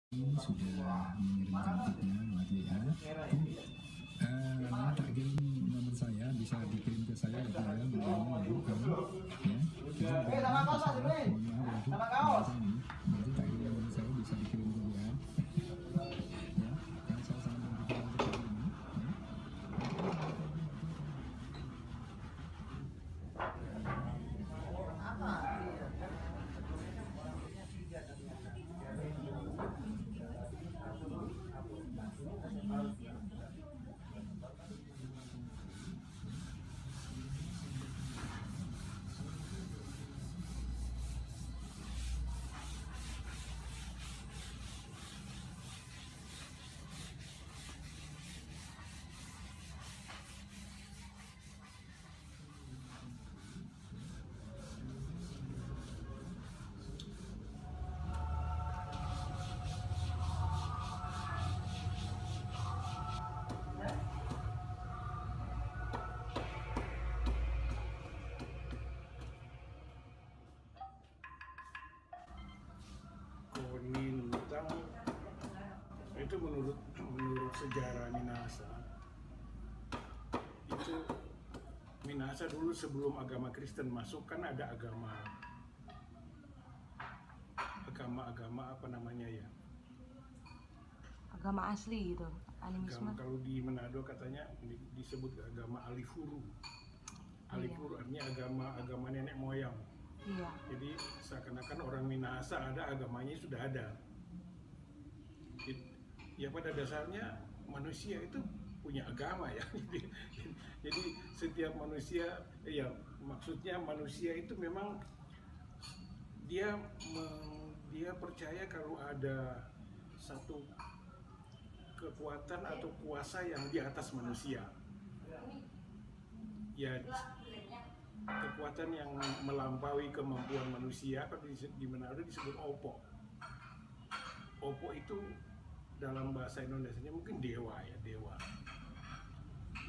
sudah mengirimkan tipnya lewat WA. Tak kirim nomor saya, bisa dikirim ke saya ya Pak ya, nomornya Ibu kamu ya. Mohon maaf ya Bu, nanti tak kirim nomor saya, bisa dikirim ke WA. Ya, kan saya sangat membutuhkan seperti ini. Kolintang itu menurut sejarah Minahasa, itu Minahasa dulu sebelum agama Kristen masuk kan ada agama apa namanya ya, agama asli gitu, animisme. kalau di Manado katanya disebut agama Alifuru. Alifuru artinya agama nenek moyang. Iya. Jadi seakan-akan orang Minahasa ada agamanya sudah ada. Ya pada dasarnya manusia itu punya agama ya. Jadi setiap manusia, ya maksudnya manusia itu memang dia percaya kalau ada satu kekuatan atau kuasa yang di atas manusia. Ya, kekuatan yang melampaui kemampuan manusia, kalau di Manado disebut Opo. Opo itu dalam bahasa Indonesianya mungkin dewa ya, dewa.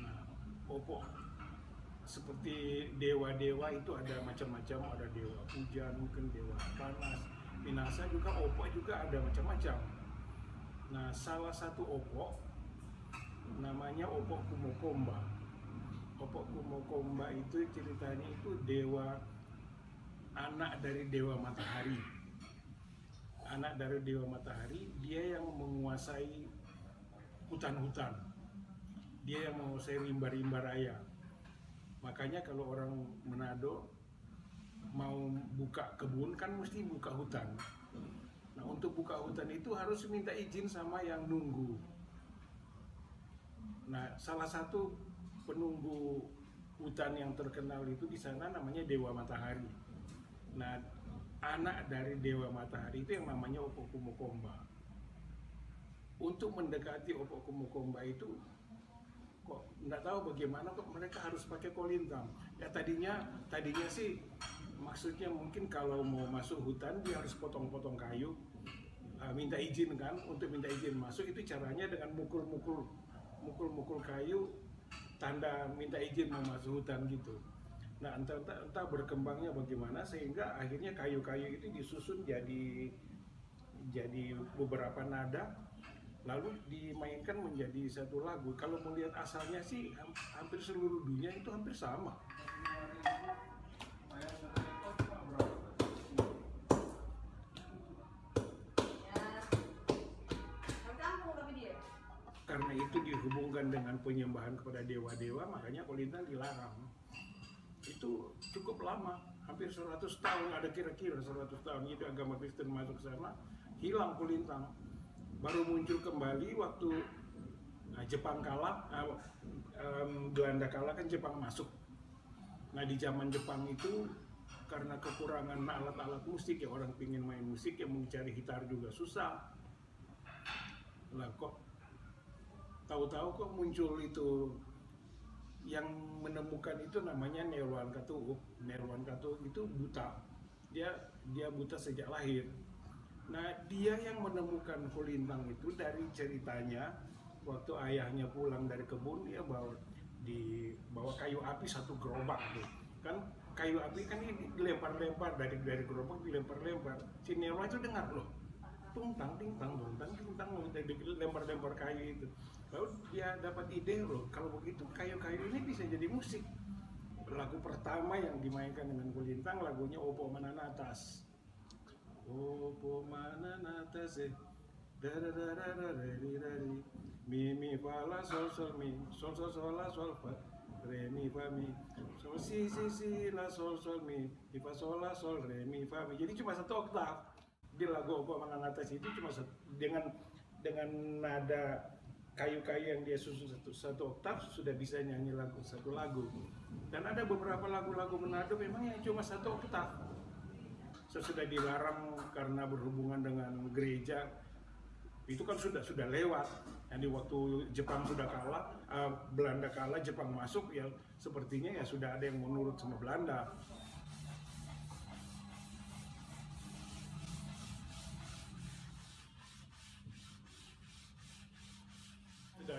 Nah, Opo seperti dewa-dewa itu ada macam-macam, ada dewa hujan, mungkin dewa panas. Minahasa juga Opo juga ada macam-macam. Nah, salah satu Opo namanya Opo Kumokomba. Opo Kumokomba itu ceritanya itu dewa, anak dari dewa matahari. Anak dari dewa matahari, dia yang menguasai hutan-hutan. Dia yang menguasai rimba-rimba raya. Makanya kalau orang Manado mau buka kebun kan mesti buka hutan. Nah, untuk buka hutan itu harus minta izin sama yang nunggu. Nah, salah satu penunggu hutan yang terkenal itu di sana namanya Dewa Matahari. Nah, anak dari Dewa Matahari itu yang namanya Opo Kumokomba. Untuk mendekati Opo Kumokomba itu kok nggak tahu bagaimana kok mereka harus pakai kolintang. Ya tadinya sih maksudnya mungkin kalau mau masuk hutan dia harus potong-potong kayu, minta izin kan, untuk minta izin masuk itu caranya dengan mukul kayu, tanda minta izin mau masuk hutan gitu. Nah entah berkembangnya bagaimana sehingga akhirnya kayu-kayu itu disusun jadi beberapa nada, lalu dimainkan menjadi satu lagu. Kalau melihat asalnya sih hampir seluruh dunia itu hampir sama. Karena itu dihubungkan dengan penyembahan kepada dewa-dewa, makanya kolintang dilarang. Itu cukup lama, hampir 100 tahun, ada kira-kira 100 tahun itu agama Kristen masuk sana, hilang kolintang. Baru muncul kembali waktu Jepang kalah, Belanda kalah kan Jepang masuk. Nah di zaman Jepang itu karena kekurangan alat-alat musik ya, orang pingin main musik ya, mau cari gitar juga susah. Lah kok tahu-tahu kok muncul itu, yang menemukan itu namanya Nerwan Katuuk. Nerwan Katuuk itu buta, dia buta sejak lahir. Nah dia yang menemukan kolintang itu dari ceritanya waktu ayahnya pulang dari kebun, dia bawa kayu api satu gerobak tuh kan, kayu api kan ini dilempar-lempar dari gerobak dilempar-lempar. Si Nerwan itu dengar loh, ting tang lempar-lempar kayu itu. Lalu dia dapat ide loh, kalau begitu kayu-kayu ini bisa jadi musik. Lagu pertama yang dimainkan dengan kulintang lagunya Opo Mananatas. Opo Mananatas darararararari mi fa la sol mi sol la sol fa re mi fa mi sol si la sol mi fa sol la sol re mi fa mi. Jadi cuma satu oktav di lagu Opo Mananatas itu, cuma dengan nada kayu-kayu yang dia susun satu oktav sudah bisa nyanyi satu lagu. Dan ada beberapa lagu-lagu Manado memang yang cuma satu oktav. Sesudah dilarang karena berhubungan dengan gereja, itu kan sudah lewat. Yang di waktu Jepang sudah kalah, Belanda kalah, Jepang masuk, ya sepertinya ya sudah ada yang menurut sama Belanda.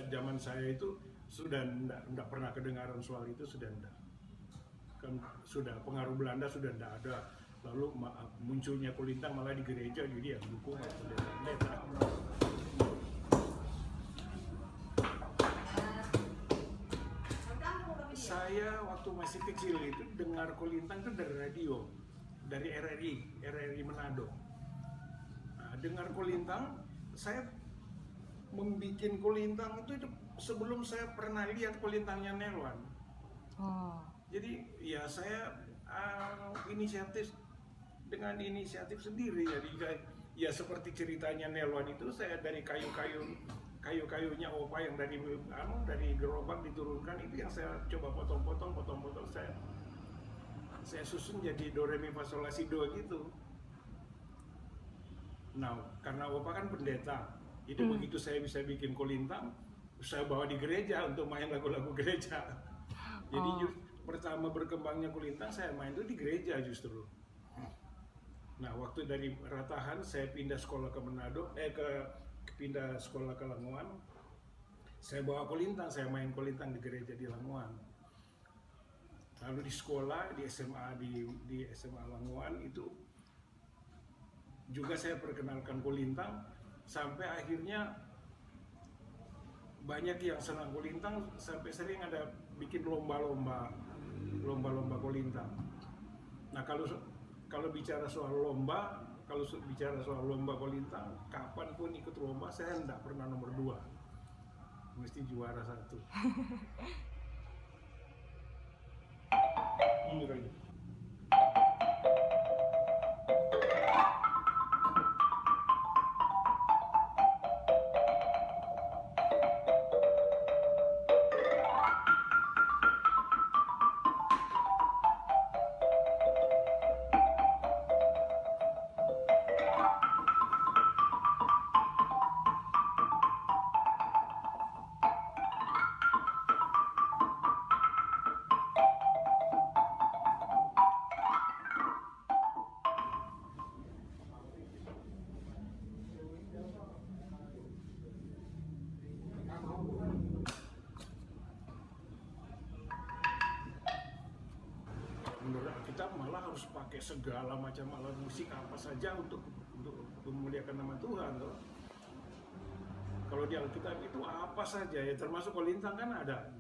Zaman saya itu sudah enggak pernah kedengaran soal itu, sudah enggak. Kan sudah pengaruh Belanda sudah enggak ada. Lalu munculnya kulintang malah di gereja, jadi ya dukung pendeta. Saya waktu masih kecil itu dengar kulintang itu dari radio, dari RRI Manado. Nah, dengar kulintang, saya membikin kulintang itu sebelum saya pernah lihat kulintangnya Nelwan. Oh. Jadi ya saya inisiatif inisiatif sendiri, jadi ya seperti ceritanya Nelwan itu, saya dari kayu-kayunya Opa yang dari gerobak diturunkan itu yang saya coba potong-potong saya susun jadi do re mi fa sol la si do gitu. Nah, karena Opa kan pendeta, jadi begitu saya bisa bikin kulintang, saya bawa di gereja untuk main lagu-lagu gereja. Jadi pertama berkembangnya kulintang saya main itu di gereja justru. Nah, waktu dari Ratahan saya pindah sekolah ke Manado, pindah sekolah ke Languan, saya bawa kulintang, saya main kulintang di gereja di Languan. Lalu di sekolah, di SMA di SMA Languan itu juga saya perkenalkan kulintang, sampai akhirnya banyak yang senang kulintang, sampai sering ada bikin lomba-lomba kulintang. Nah, kalau bicara soal lomba kulintang, kapanpun ikut lomba saya enggak pernah nomor 2, mesti juara 1. Menurut kita malah harus pakai segala macam alat musik apa saja untuk memuliakan nama Tuhan, toh. Kalau di Alkitab itu apa saja ya, termasuk kulintang kan ada.